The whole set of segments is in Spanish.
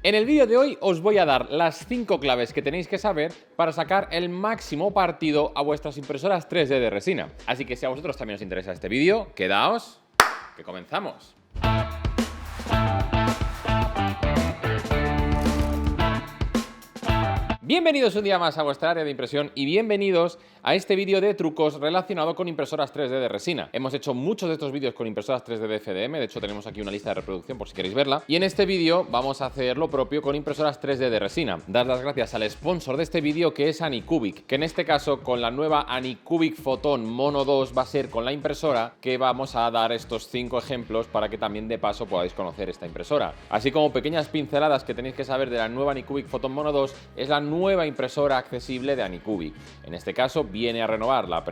En el vídeo de hoy os voy a dar las 5 claves que tenéis que saber para sacar el máximo partido a vuestras impresoras 3D de resina. Así que si a vosotros también os interesa este vídeo, quedaos, que comenzamos. Bienvenidos un día más a vuestra área de impresión y bienvenidos a este vídeo de trucos relacionado con impresoras 3D de resina. Hemos hecho muchos de estos vídeos con impresoras 3D de FDM, de hecho tenemos aquí una lista de reproducción por si queréis verla. Y en este vídeo vamos a hacer lo propio con impresoras 3D de resina. Dar las gracias al sponsor de este vídeo, que es Anycubic, que en este caso con la nueva Anycubic Photon Mono 2 va a ser con la impresora que vamos a dar estos 5 ejemplos para que también de paso podáis conocer esta impresora. Así como pequeñas pinceladas que tenéis que saber de la nueva Anycubic Photon Mono 2, es la nueva impresora accesible de Anycubic. En este caso viene a renovar la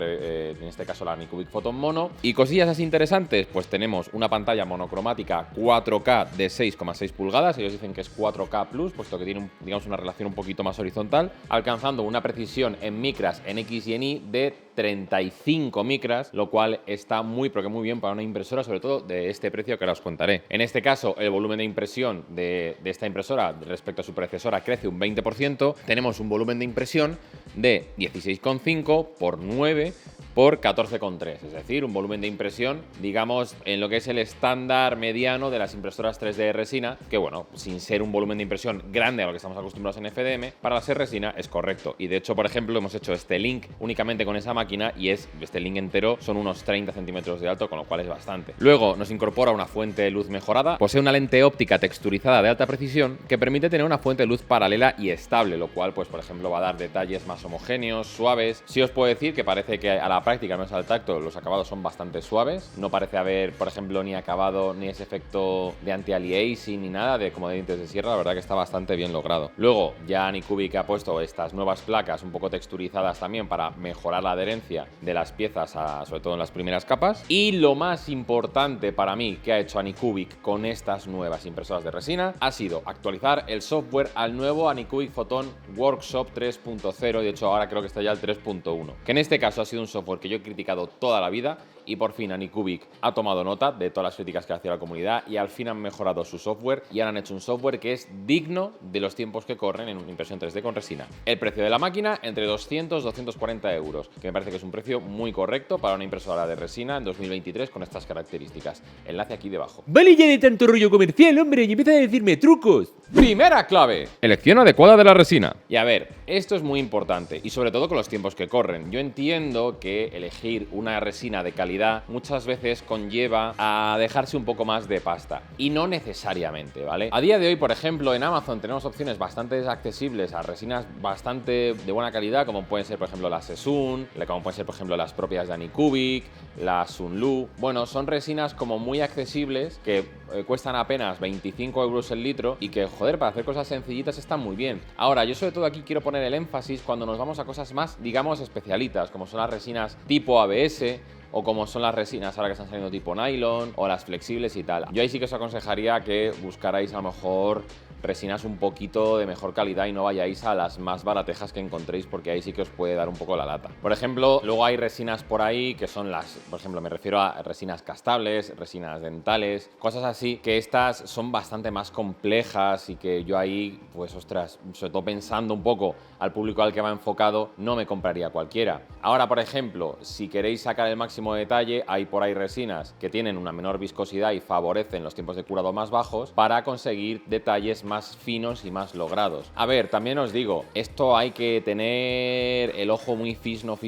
Anycubic Photon Mono. Y cosillas así interesantes, pues tenemos una pantalla monocromática 4K de 6,6 pulgadas. Ellos dicen que es 4K Plus, puesto que tiene digamos una relación un poquito más horizontal, alcanzando una precisión en micras en X y en Y de 35 micras, lo cual está muy bien para una impresora, sobre todo de este precio que ahora os contaré. En este caso, el volumen de impresión de esta impresora respecto a su predecesora crece un 20%. Tenemos un volumen de impresión de 16,5 por 9 por 14,3, es decir, un volumen de impresión, digamos, en lo que es el estándar mediano de las impresoras 3D de resina, que bueno, sin ser un volumen de impresión grande a lo que estamos acostumbrados en FDM, para ser resina es correcto. Y de hecho, por ejemplo, hemos hecho este link únicamente con esa máquina y este link entero son unos 30 centímetros de alto, con lo cual es bastante. Luego nos incorpora una fuente de luz mejorada, posee una lente óptica texturizada de alta precisión que permite tener una fuente de luz paralela y estable, lo cual, pues por ejemplo, va a dar detalles más homogéneos, suaves. Sí os puedo decir que parece que a la práctica, no es al tacto, los acabados son bastante suaves. No parece haber, por ejemplo, ni acabado ni ese efecto de anti-aliasing ni nada como de dientes de sierra. La verdad que está bastante bien logrado. Luego ya Anycubic ha puesto estas nuevas placas un poco texturizadas también para mejorar la adherencia de las piezas, sobre todo en las primeras capas. Y lo más importante para mí que ha hecho Anycubic con estas nuevas impresoras de resina ha sido actualizar el software al nuevo Anycubic Photon Workshop 3.0, y de hecho ahora creo que está ya el 3.1, que en este caso ha sido un software que yo he criticado toda la vida, y por fin Anycubic ha tomado nota de todas las críticas que hacía la comunidad y al fin han mejorado su software y ahora han hecho un software que es digno de los tiempos que corren en una impresión 3D con resina. El precio de la máquina entre 200 y 240 euros, que me parece que es un precio muy correcto para una impresora de resina en 2023 con estas características. Enlace aquí debajo. Vale ya de tanto rollo comercial, hombre, y empieza a decirme trucos. Primera clave: elección adecuada de la resina. Y a ver, esto es muy importante y sobre todo con los tiempos que corren. Yo entiendo que elegir una resina de calidad muchas veces conlleva a dejarse un poco más de pasta, y no necesariamente, ¿vale? A día de hoy, por ejemplo, en Amazon tenemos opciones bastante accesibles a resinas bastante de buena calidad, como pueden ser, por ejemplo, las Sessun, como pueden ser, por ejemplo, las propias de Anycubic, las Sunlu. Bueno, son resinas como muy accesibles que cuestan apenas 25 euros el litro y que, joder, para hacer cosas sencillitas están muy bien. Ahora, yo sobre todo aquí quiero poner el énfasis cuando nos vamos a cosas más, digamos, especialitas, como son las resinas tipo ABS, o como son las resinas ahora que están saliendo tipo nylon, o las flexibles y tal. Yo ahí sí que os aconsejaría que buscarais a lo mejor resinas un poquito de mejor calidad y no vayáis a las más baratejas que encontréis, porque ahí sí que os puede dar un poco la lata. Por ejemplo, luego hay resinas por ahí que son por ejemplo, me refiero a resinas castables, resinas dentales, cosas así, que estas son bastante más complejas y que yo ahí, pues ostras, sobre todo pensando un poco al público al que va enfocado, no me compraría cualquiera. Ahora, por ejemplo, si queréis sacar el máximo detalle, hay por ahí resinas que tienen una menor viscosidad y favorecen los tiempos de curado más bajos para conseguir detalles más finos y más logrados. A ver, también os digo, esto hay que tener el ojo muy fisno.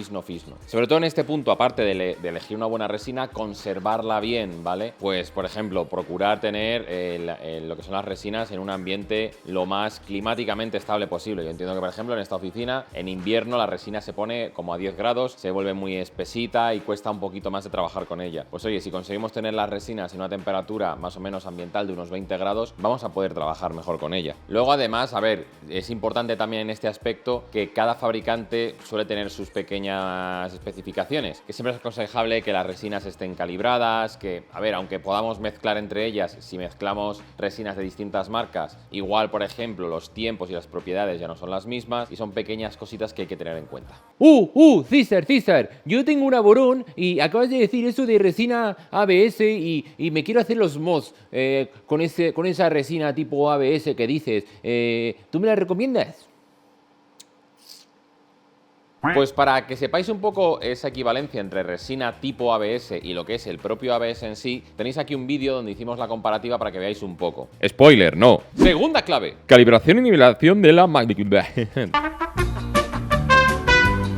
Sobre todo en este punto, aparte de elegir una buena resina, conservarla bien, ¿vale? Pues, por ejemplo, procurar tener lo que son las resinas en un ambiente lo más climáticamente estable posible. Yo entiendo que, por ejemplo, en esta oficina, en invierno la resina se pone como a 10 grados, se vuelve muy espesita y cuesta un poquito más de trabajar con ella. Pues oye, si conseguimos tener las resinas en una temperatura más o menos ambiental de unos 20 grados, vamos a poder trabajar mejor con ella. Luego, además, a ver, es importante también en este aspecto que cada fabricante suele tener sus pequeñas especificaciones, que siempre es aconsejable que las resinas estén calibradas, que, a ver, aunque podamos mezclar entre ellas, si mezclamos resinas de distintas marcas, igual, por ejemplo, los tiempos y las propiedades ya no son las mismas, y son pequeñas cositas que hay que tener en cuenta. César, yo tengo una Borón y acabas de decir eso de resina ABS y me quiero hacer los mods con esa resina tipo ABS ABS que dices, ¿tú me la recomiendas? Pues para que sepáis un poco esa equivalencia entre resina tipo ABS y lo que es el propio ABS en sí, tenéis aquí un vídeo donde hicimos la comparativa para que veáis un poco. Spoiler, no. Segunda clave. Calibración y nivelación de la máquina.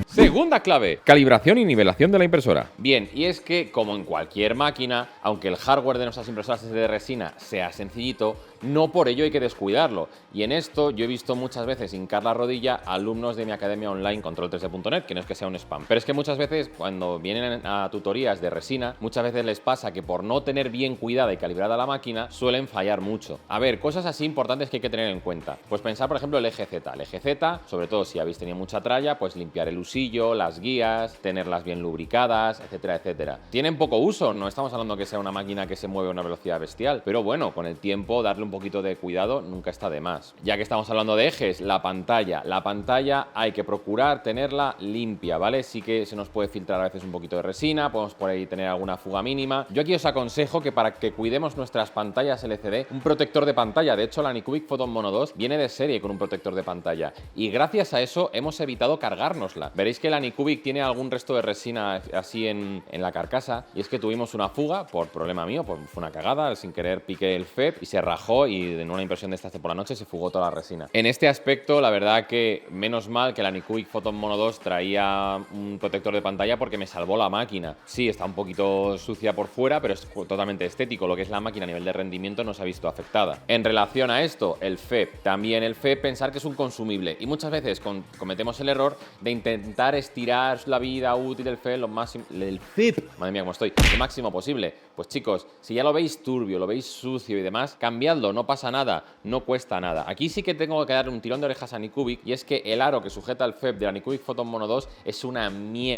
Segunda clave. Calibración y nivelación de la impresora. Bien, y es que, como en cualquier máquina, aunque el hardware de nuestras impresoras es de resina sea sencillito, no por ello hay que descuidarlo. Y en esto yo he visto muchas veces hincar la rodilla a alumnos de mi academia online Control3D.net, que no es que sea un spam. Pero es que muchas veces cuando vienen a tutorías de resina, muchas veces les pasa que por no tener bien cuidada y calibrada la máquina, suelen fallar mucho. A ver, cosas así importantes que hay que tener en cuenta. Pues pensar, por ejemplo, el eje Z. El eje Z, sobre todo si habéis tenido mucha tralla, pues limpiar el usillo, las guías, tenerlas bien lubricadas, etcétera, etcétera. Tienen poco uso, no estamos hablando que sea una máquina que se mueve a una velocidad bestial, pero bueno, con el tiempo darle un poquito de cuidado nunca está de más. Ya que estamos hablando de ejes, la pantalla. La pantalla hay que procurar tenerla limpia, ¿vale? Sí que se nos puede filtrar a veces un poquito de resina, podemos por ahí tener alguna fuga mínima. Yo aquí os aconsejo que para que cuidemos nuestras pantallas LCD, un protector de pantalla. De hecho, la Anycubic Photon Mono 2 viene de serie con un protector de pantalla y gracias a eso hemos evitado cargárnosla. Veréis que la Anycubic tiene algún resto de resina así en la carcasa y es que tuvimos una fuga por problema mío, pues fue una cagada, sin querer piqué el FEP y se rajó y en una impresión de estas de por la noche se fugó toda la resina. En este aspecto, la verdad que menos mal que la Anycubic Photon Mono 2 traía un protector de pantalla porque me salvó la máquina. Sí, está un poquito sucia por fuera, pero es totalmente estético. Lo que es la máquina a nivel de rendimiento no se ha visto afectada. En relación a esto, el FEP. También el FEP, pensar que es un consumible. Y muchas veces cometemos el error de intentar estirar la vida útil del FEP lo máximo. Madre mía, cómo estoy. Lo máximo posible. Pues chicos, si ya lo veis turbio, lo veis sucio y demás, cambiadlo, no pasa nada, no cuesta nada. Aquí sí que tengo que darle un tirón de orejas a Anycubic y es que el aro que sujeta el FEP de la Anycubic Photon Mono 2 es una mierda.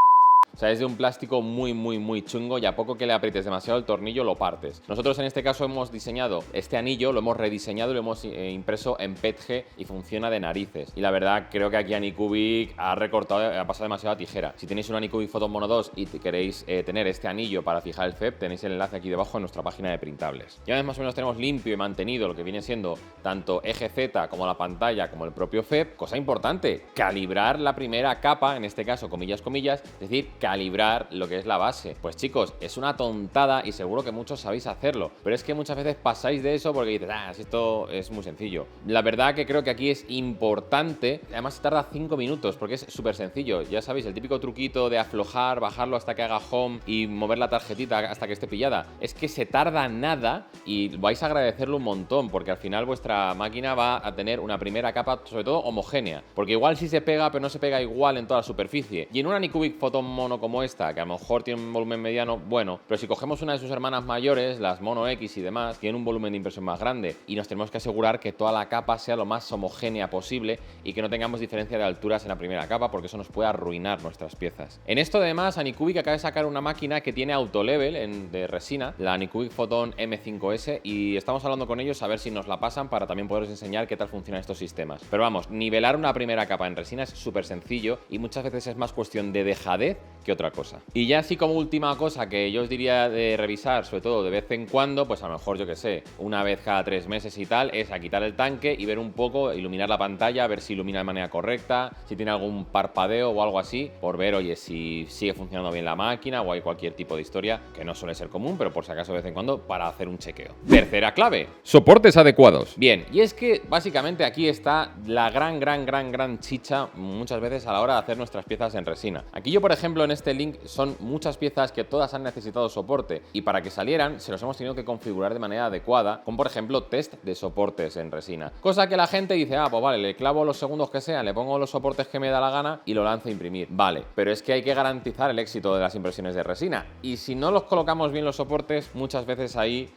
O sea, es de un plástico muy chungo y a poco que le aprietes demasiado el tornillo lo partes. Nosotros en este caso hemos diseñado este anillo, lo hemos rediseñado y lo hemos impreso en PETG y funciona de narices. Y la verdad creo que aquí Anycubic ha recortado, ha pasado demasiado a tijera. Si tenéis una Anycubic Photon Mono 2 y queréis tener este anillo para fijar el FEP, tenéis el enlace aquí debajo en nuestra página de printables. Ya más o menos tenemos limpio y mantenido lo que viene siendo tanto eje Z como la pantalla como el propio FEP. Cosa importante, calibrar la primera capa, en este caso comillas, es decir, calibrar lo que es la base. Pues chicos, es una tontada y seguro que muchos sabéis hacerlo, pero es que muchas veces pasáis de eso porque dices, esto es muy sencillo. La verdad que creo que aquí es importante, además tarda 5 minutos porque es súper sencillo. Ya sabéis, el típico truquito de aflojar, bajarlo hasta que haga home y mover la tarjetita hasta que esté pillada. Es que se tarda nada y vais a agradecerlo un montón porque al final vuestra máquina va a tener una primera capa sobre todo homogénea, porque igual sí se pega, pero no se pega igual en toda la superficie. Y en una Anycubic Photon Mono como esta, que a lo mejor tiene un volumen mediano, bueno, pero si cogemos una de sus hermanas mayores, las Mono X y demás, tienen un volumen de impresión más grande y nos tenemos que asegurar que toda la capa sea lo más homogénea posible y que no tengamos diferencia de alturas en la primera capa porque eso nos puede arruinar nuestras piezas. En esto además Anycubic acaba de sacar una máquina que tiene autolevel de resina, la Anycubic Photon M5S, y estamos hablando con ellos a ver si nos la pasan para también poderos enseñar qué tal funcionan estos sistemas. Pero vamos, nivelar una primera capa en resina es súper sencillo y muchas veces es más cuestión de dejadez que otra cosa. Y ya así como última cosa que yo os diría de revisar, sobre todo de vez en cuando, pues a lo mejor yo que sé, una vez cada 3 meses y tal, es a quitar el tanque y ver un poco, iluminar la pantalla, ver si ilumina de manera correcta, si tiene algún parpadeo o algo así, por ver, oye, si sigue funcionando bien la máquina o hay cualquier tipo de historia, que no suele ser común, pero por si acaso de vez en cuando, para hacer un chequeo. Tercera clave. Soportes adecuados. Bien, y es que básicamente aquí está la gran chicha muchas veces a la hora de hacer nuestras piezas en resina. Aquí yo, por ejemplo, en este link son muchas piezas que todas han necesitado soporte y para que salieran se los hemos tenido que configurar de manera adecuada con, por ejemplo, test de soportes en resina. Cosa que la gente dice, pues vale, le clavo los segundos que sean, le pongo los soportes que me da la gana y lo lanzo a imprimir. Vale, pero es que hay que garantizar el éxito de las impresiones de resina y si no los colocamos bien los soportes, muchas veces ahí,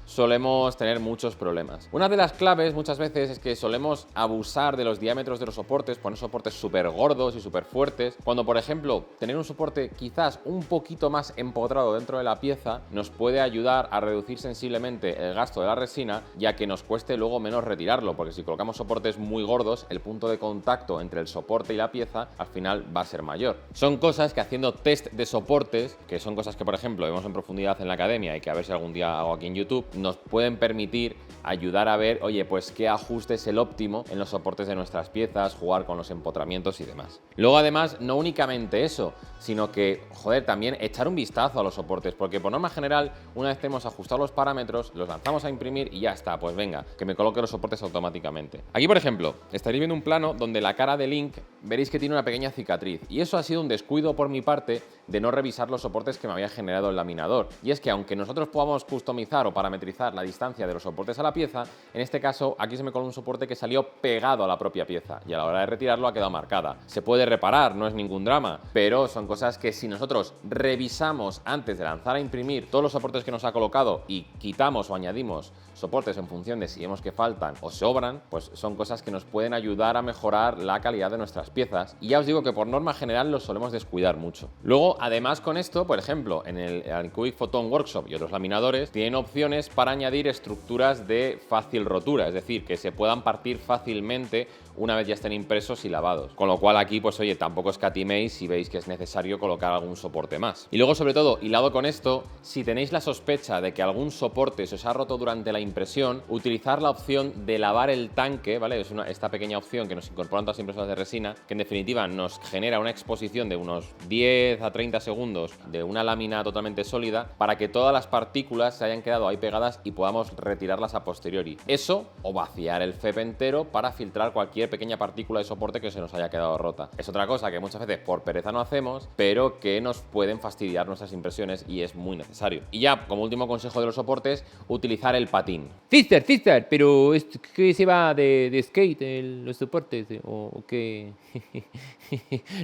solemos tener muchos problemas. Una de las claves muchas veces es que solemos abusar de los diámetros de los soportes, poner soportes súper gordos y súper fuertes, cuando por ejemplo tener un soporte quizás un poquito más empotrado dentro de la pieza nos puede ayudar a reducir sensiblemente el gasto de la resina, ya que nos cueste luego menos retirarlo, porque si colocamos soportes muy gordos, el punto de contacto entre el soporte y la pieza al final va a ser mayor. Son cosas que haciendo test de soportes, que son cosas que por ejemplo vemos en profundidad en la academia y que a ver si algún día hago aquí en YouTube, nos pueden permitir ayudar a ver, oye, pues qué ajuste es el óptimo en los soportes de nuestras piezas, jugar con los empotramientos y demás. Luego además, no únicamente eso, sino que, joder, también echar un vistazo a los soportes, porque por norma general, una vez tenemos ajustado los parámetros, los lanzamos a imprimir y ya está, pues venga, que me coloque los soportes automáticamente. Aquí, por ejemplo, estaréis viendo un plano donde la cara de Link veréis que tiene una pequeña cicatriz, y eso ha sido un descuido por mi parte de no revisar los soportes que me había generado el laminador. Y es que aunque nosotros podamos customizar o parametrizar la distancia de los soportes a la pieza, en este caso aquí se me coló un soporte que salió pegado a la propia pieza y a la hora de retirarlo ha quedado marcada. Se puede reparar, no es ningún drama, pero son cosas que si nosotros revisamos antes de lanzar a imprimir todos los soportes que nos ha colocado y quitamos o añadimos soportes en función de si vemos que faltan o sobran, pues son cosas que nos pueden ayudar a mejorar la calidad de nuestras piezas. Y ya os digo que por norma general los solemos descuidar mucho. Luego, además con esto, por ejemplo, en el Anycubic Photon Workshop y otros laminadores tienen opciones para añadir estructuras de fácil rotura, es decir, que se puedan partir fácilmente una vez ya estén impresos y lavados. Con lo cual aquí, pues oye, tampoco escatiméis si veis que es necesario colocar algún soporte más. Y luego, sobre todo, hilado con esto, si tenéis la sospecha de que algún soporte se os ha roto durante la impresión, utilizar la opción de lavar el tanque, ¿vale? Es esta pequeña opción que nos incorporan todas las impresoras de resina, que en definitiva nos genera una exposición de unos 10 a 30 segundos de una lámina totalmente sólida para que todas las partículas se hayan quedado ahí pegadas y podamos retirarlas a posteriori. Eso, o vaciar el FEP entero para filtrar cualquier pequeña partícula de soporte que se nos haya quedado rota. Es otra cosa que muchas veces por pereza no hacemos, pero que nos pueden fastidiar nuestras impresiones y es muy necesario. Y ya, como último consejo de los soportes, utilizar el patín. Sister, pero ¿qué se va de skate los soportes? ¿O qué?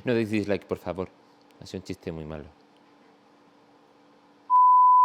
No deis dislike, por favor. Ha sido un chiste muy malo.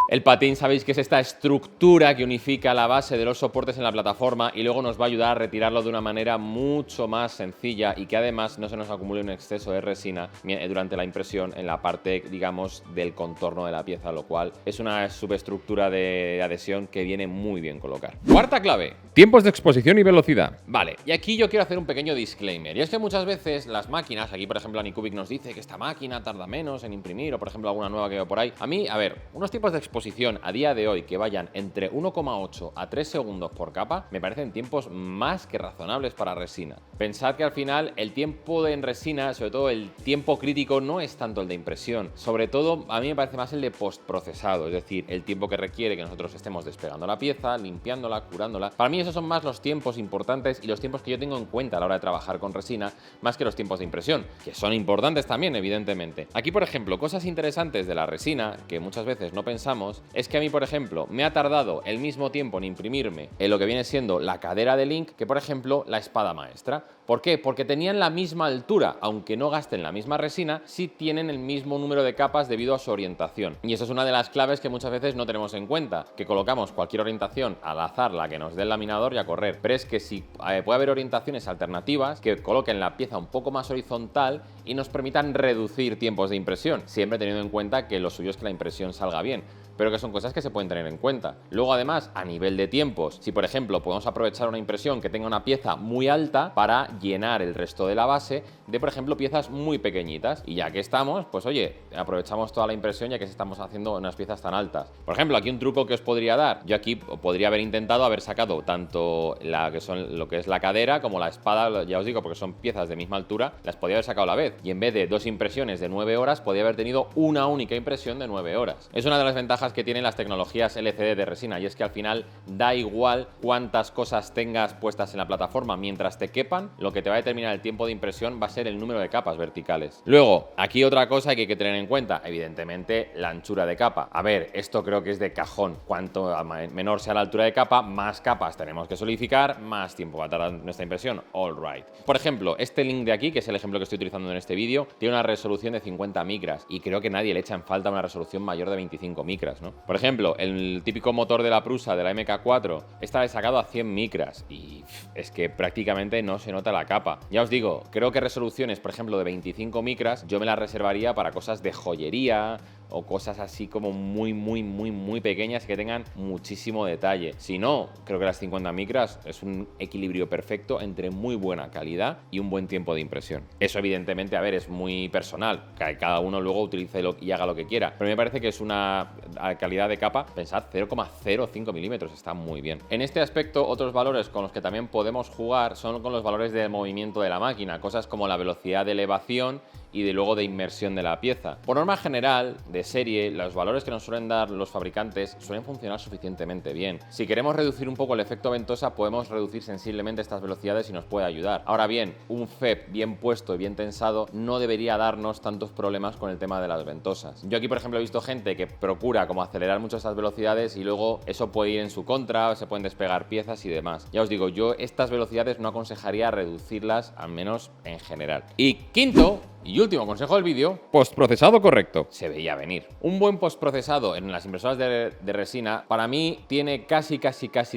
El patín sabéis que es esta estructura que unifica la base de los soportes en la plataforma y luego nos va a ayudar a retirarlo de una manera mucho más sencilla y que además no se nos acumule un exceso de resina durante la impresión en la parte, digamos, del contorno de la pieza, lo cual es una subestructura de adhesión que viene muy bien colocar. Cuarta clave: tiempos de exposición y velocidad. Vale, y aquí yo quiero hacer un pequeño disclaimer, y es que muchas veces las máquinas, aquí por ejemplo Anycubic nos dice que esta máquina tarda menos en imprimir, o por ejemplo alguna nueva que veo por ahí. A mí, a ver, unos tiempos de exposición a día de hoy que vayan entre 1,8 a 3 segundos por capa me parecen tiempos más que razonables para resina. Pensad que al final el tiempo en resina, sobre todo el tiempo crítico, no es tanto el de impresión, sobre todo a mí me parece más el de postprocesado, es decir, el tiempo que requiere que nosotros estemos despegando la pieza, limpiándola, curándola. Para mí esos son más los tiempos importantes y los tiempos que yo tengo en cuenta a la hora de trabajar con resina, más que los tiempos de impresión, que son importantes también, evidentemente. Aquí, por ejemplo, cosas interesantes de la resina que muchas veces no pensamos es que a mí, por ejemplo, me ha tardado el mismo tiempo en imprimirme en lo que viene siendo la cadera de Link que, por ejemplo, la espada maestra. ¿Por qué? Porque tenían la misma altura, aunque no gasten la misma resina, sí tienen el mismo número de capas debido a su orientación. Y eso es una de las claves que muchas veces no tenemos en cuenta, que colocamos cualquier orientación al azar, la que nos dé el laminador, y a correr. Pero es que sí puede haber orientaciones alternativas que coloquen la pieza un poco más horizontal y nos permitan reducir tiempos de impresión, siempre teniendo en cuenta que lo suyo es que la impresión salga bien, pero que son cosas que se pueden tener en cuenta. Luego, además, a nivel de tiempos, si por ejemplo podemos aprovechar una impresión que tenga una pieza muy alta para llenar el resto de la base de, por ejemplo, piezas muy pequeñitas, y ya que estamos, pues oye, aprovechamos toda la impresión ya que estamos haciendo unas piezas tan altas. Por ejemplo, aquí un truco que os podría dar, yo aquí podría haber intentado haber sacado tanto lo que es la cadera como la espada, ya os digo, porque son piezas de misma altura, las podría haber sacado a la vez, y en vez de 2 impresiones de 9 horas, podría haber tenido una única impresión de 9 horas. Es una de las ventajas que tienen las tecnologías LCD de resina, y es que al final da igual cuántas cosas tengas puestas en la plataforma, mientras te quepan, lo que te va a determinar el tiempo de impresión va a ser el número de capas verticales. Luego, aquí otra cosa que hay que tener en cuenta, evidentemente, la anchura de capa. A ver, esto creo que es de cajón. Cuanto menor sea la altura de capa, más capas tenemos que solidificar, más tiempo va a tardar nuestra impresión. All right. Por ejemplo, este link de aquí, que es el ejemplo que estoy utilizando en este vídeo, tiene una resolución de 50 micras, y creo que nadie le echa en falta una resolución mayor de 25 micras. micras, ¿no? Por ejemplo, el típico motor de la Prusa, de la MK4, está sacado a 100 micras y es que prácticamente no se nota la capa. Ya os digo, creo que resoluciones, por ejemplo, de 25 micras, yo me las reservaría para cosas de joyería o cosas así como muy pequeñas que tengan muchísimo detalle. Si no, creo que las 50 micras es un equilibrio perfecto entre muy buena calidad y un buen tiempo de impresión. Eso evidentemente, a ver, es muy personal, que cada uno luego utilice y haga lo que quiera, pero me parece que es una calidad de capa, pensad, 0,05 milímetros, está muy bien. En este aspecto, otros valores con los que también podemos jugar son con los valores de movimiento de la máquina, cosas como la velocidad de elevación y de luego de inmersión de la pieza. Por norma general, de serie, los valores que nos suelen dar los fabricantes suelen funcionar suficientemente bien. Si queremos reducir un poco el efecto ventosa, podemos reducir sensiblemente estas velocidades y nos puede ayudar. Ahora bien, un FEP bien puesto y bien tensado no debería darnos tantos problemas con el tema de las ventosas. Yo aquí, por ejemplo, he visto gente que procura como acelerar mucho estas velocidades y luego eso puede ir en su contra, se pueden despegar piezas y demás. Ya os digo, yo estas velocidades no aconsejaría reducirlas, al menos en general. Y quinto y último consejo del vídeo, postprocesado correcto. Se veía venir. Un buen postprocesado en las impresoras de resina, para mí, tiene casi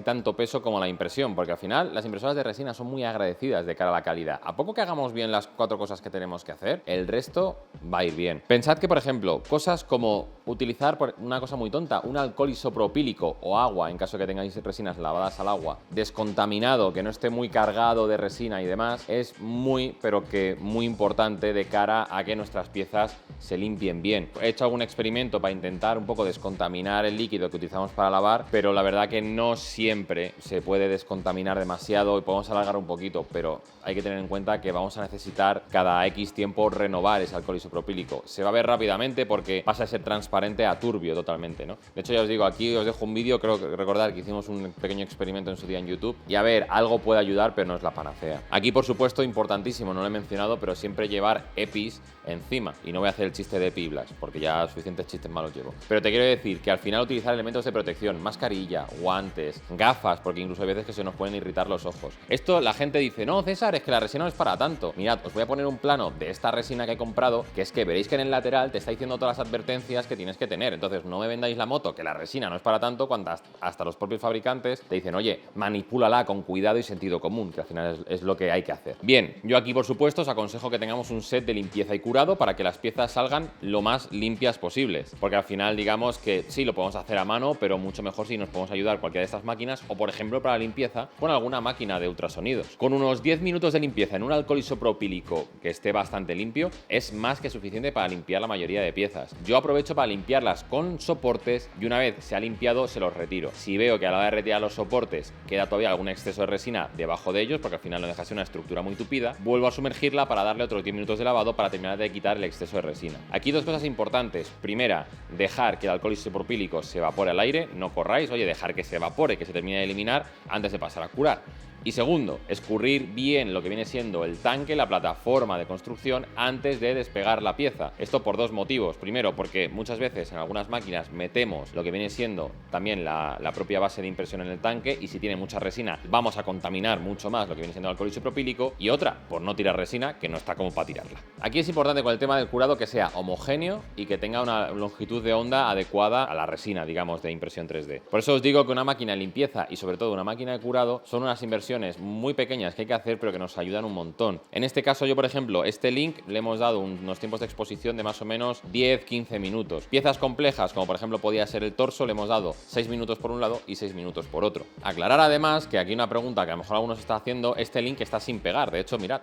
tanto peso como la impresión, porque al final las impresoras de resina son muy agradecidas de cara a la calidad. A poco que hagamos bien las 4 cosas que tenemos que hacer, el resto va a ir bien. Pensad que, por ejemplo, cosas como utilizar, una cosa muy tonta, un alcohol isopropílico o agua, en caso de que tengáis resinas lavadas al agua, descontaminado, que no esté muy cargado de resina y demás, es muy, pero que muy importante de cara a que nuestras piezas se limpien bien. He hecho algún experimento para intentar un poco descontaminar el líquido que utilizamos para lavar, pero la verdad que no siempre se puede descontaminar demasiado y podemos alargar un poquito, pero hay que tener en cuenta que vamos a necesitar cada X tiempo renovar ese alcohol isopropílico. Se va a ver rápidamente porque pasa a ser transparente a turbio totalmente, ¿no? De hecho, ya os digo, aquí os dejo un vídeo, creo que recordar que hicimos un pequeño experimento en su día en YouTube y a ver, algo puede ayudar, pero no es la panacea. Aquí, por supuesto, importantísimo, no lo he mencionado, pero siempre llevar EPIs encima. Y no voy a hacer el chiste de EPI-BLAST, porque ya suficientes chistes malos llevo. Pero te quiero decir que al final utilizar elementos de protección, mascarilla, guantes, gafas, porque incluso hay veces que se nos pueden irritar los ojos. Esto la gente dice, no, César, es que la resina no es para tanto. Mirad, os voy a poner un plano de esta resina que he comprado, que es que veréis que en el lateral te está diciendo todas las advertencias que tienes que tener. Entonces no me vendáis la moto, que la resina no es para tanto, cuando hasta los propios fabricantes te dicen, oye, manipúlala con cuidado y sentido común, que al final es lo que hay que hacer. Bien, yo aquí, por supuesto, os aconsejo que tengamos un set de limpieza y curado para que las piezas salgan lo más limpias posibles, porque al final digamos que sí, lo podemos hacer a mano, pero mucho mejor si nos podemos ayudar cualquiera de estas máquinas o, por ejemplo, para la limpieza con alguna máquina de ultrasonidos. Con unos 10 minutos de limpieza en un alcohol isopropílico que esté bastante limpio es más que suficiente para limpiar la mayoría de piezas. Yo aprovecho para limpiarlas con soportes y una vez se ha limpiado se los retiro. Si veo que a la hora de retirar los soportes queda todavía algún exceso de resina debajo de ellos, porque al final no deja de ser una estructura muy tupida, vuelvo a sumergirla para darle otros 10 minutos de lavado para terminar de quitar el exceso de resina. Aquí dos cosas importantes. Primera, dejar que el alcohol isopropílico se evapore al aire, no corráis, oye, dejar que se evapore, que se termine de eliminar antes de pasar a curar. Y segundo, escurrir bien lo que viene siendo el tanque, la plataforma de construcción, antes de despegar la pieza. Esto por dos motivos. Primero, porque muchas veces en algunas máquinas metemos lo que viene siendo también la propia base de impresión en el tanque, y si tiene mucha resina vamos a contaminar mucho más lo que viene siendo el alcohol isopropílico. Y otra, por no tirar resina, que no está como para tirarla. Aquí es importante con el tema del curado que sea homogéneo y que tenga una longitud de onda adecuada a la resina, digamos, de impresión 3D. Por eso os digo que una máquina de limpieza y sobre todo una máquina de curado son unas inversiones muy pequeñas que hay que hacer, pero que nos ayudan un montón. En este caso, yo, por ejemplo, este link le hemos dado unos tiempos de exposición de más o menos 10-15 minutos. Piezas complejas, como por ejemplo podía ser el torso, le hemos dado 6 minutos por un lado y 6 minutos por otro. Aclarar además que aquí una pregunta que a lo mejor algunos está haciendo, este link está sin pegar. De hecho, mirad.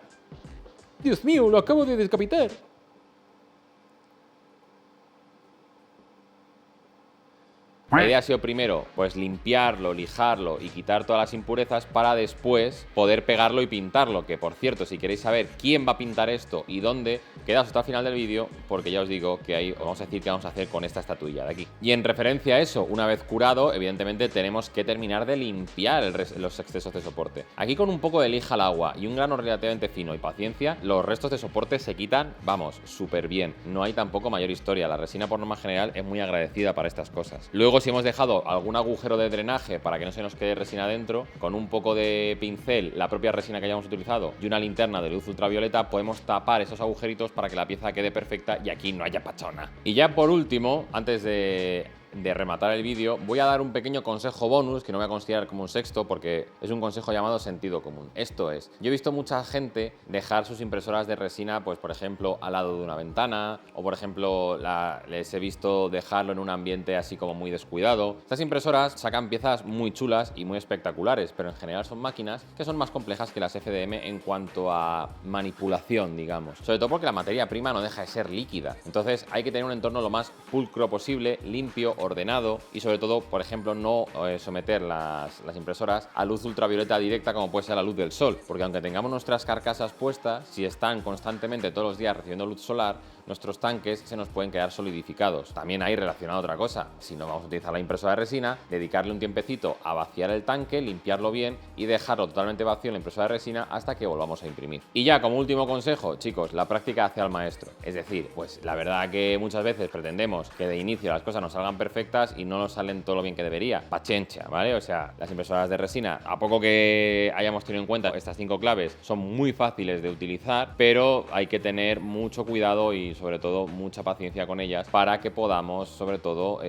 Dios mío, lo acabo de decapitar. La idea ha sido primero, pues limpiarlo, lijarlo y quitar todas las impurezas para después poder pegarlo y pintarlo. Que por cierto, si queréis saber quién va a pintar esto y dónde, quedaos hasta el final del vídeo, porque ya os digo que ahí os vamos a decir qué vamos a hacer con esta estatuilla de aquí. Y en referencia a eso, una vez curado, evidentemente tenemos que terminar de limpiar los excesos de soporte. Aquí con un poco de lija al agua y un grano relativamente fino y paciencia, los restos de soporte se quitan, vamos, súper bien. No hay tampoco mayor historia. La resina por norma general es muy agradecida para estas cosas. Luego, si hemos dejado algún agujero de drenaje para que no se nos quede resina dentro, con un poco de pincel, la propia resina que hayamos utilizado y una linterna de luz ultravioleta, podemos tapar esos agujeritos para que la pieza quede perfecta y aquí no haya pachona. Y ya por último, antes de de rematar el vídeo, voy a dar un pequeño consejo bonus, que no voy a considerar como un sexto, porque es un consejo llamado sentido común. Esto es, yo he visto mucha gente dejar sus impresoras de resina, pues por ejemplo, al lado de una ventana, o por ejemplo, les he visto dejarlo en un ambiente así como muy descuidado. Estas impresoras sacan piezas muy chulas y muy espectaculares, pero en general son máquinas que son más complejas que las FDM en cuanto a manipulación, digamos. Sobre todo porque la materia prima no deja de ser líquida. Entonces hay que tener un entorno lo más pulcro posible, limpio, ordenado y sobre todo, por ejemplo, no someter las impresoras a luz ultravioleta directa como puede ser la luz del sol, porque aunque tengamos nuestras carcasas puestas, si están constantemente todos los días recibiendo luz solar, nuestros tanques se nos pueden quedar solidificados. También hay relacionado otra cosa, si no vamos a utilizar la impresora de resina, dedicarle un tiempecito a vaciar el tanque, limpiarlo bien y dejarlo totalmente vacío en la impresora de resina hasta que volvamos a imprimir. Y ya como último consejo, chicos, la práctica hace al maestro. Es decir, pues la verdad que muchas veces pretendemos que de inicio las cosas nos salgan perfectas y no nos salen todo lo bien que debería. Paciencia, ¿vale? O sea, las impresoras de resina, a poco que hayamos tenido en cuenta estas 5 claves, son muy fáciles de utilizar, pero hay que tener mucho cuidado y sobre todo mucha paciencia con ellas para que podamos sobre todo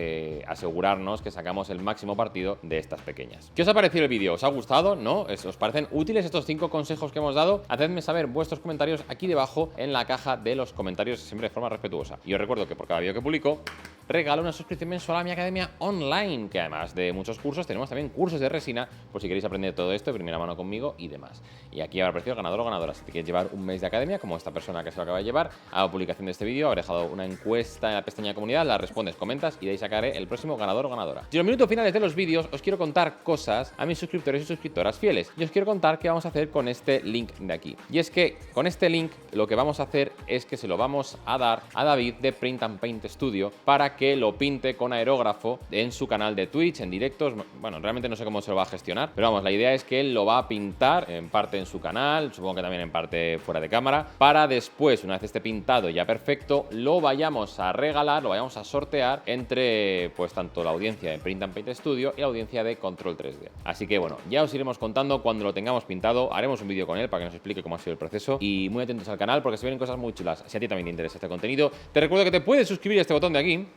asegurarnos que sacamos el máximo partido de estas pequeñas. ¿Qué os ha parecido el vídeo? ¿Os ha gustado? ¿No? ¿Os parecen útiles estos 5 consejos que hemos dado? Hacedme saber vuestros comentarios aquí debajo en la caja de los comentarios, siempre de forma respetuosa. Y os recuerdo que por cada vídeo que publico regalo una suscripción mensual a mi academia online, que además de muchos cursos tenemos también cursos de resina por si queréis aprender todo esto de primera mano conmigo y demás. Y aquí habrá aparecido ganador o ganadora. Si te quieres llevar un mes de academia, como esta persona que se lo acaba de llevar, a la publicación de este vídeo habré dejado una encuesta en la pestaña de comunidad, la respondes, comentas y de ahí sacaré el próximo ganador o ganadora. Y en los minutos finales de los vídeos os quiero contar cosas a mis suscriptores y suscriptoras fieles. Y os quiero contar qué vamos a hacer con este link de aquí. Y es que con este link lo que vamos a hacer es que se lo vamos a dar a David de Print and Paint Studio para que lo pinte con aerógrafo en su canal de Twitch, en directos. Bueno, realmente no sé cómo se lo va a gestionar, pero vamos, la idea es que él lo va a pintar en parte en su canal, supongo que también en parte fuera de cámara, para después, una vez esté pintado ya perfecto, lo vayamos a regalar, lo vayamos a sortear entre pues tanto la audiencia de Print and Paint Studio y la audiencia de Control 3D. Así que bueno, ya os iremos contando cuando lo tengamos pintado, haremos un vídeo con él para que nos explique cómo ha sido el proceso y muy atentos al canal porque se vienen cosas muy chulas. Si a ti también te interesa este contenido, te recuerdo que te puedes suscribir a este botón de aquí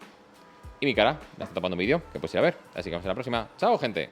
y mi cara, la está tapando un vídeo que puedes ir a ver. Así que vamos a la próxima. ¡Chao, gente!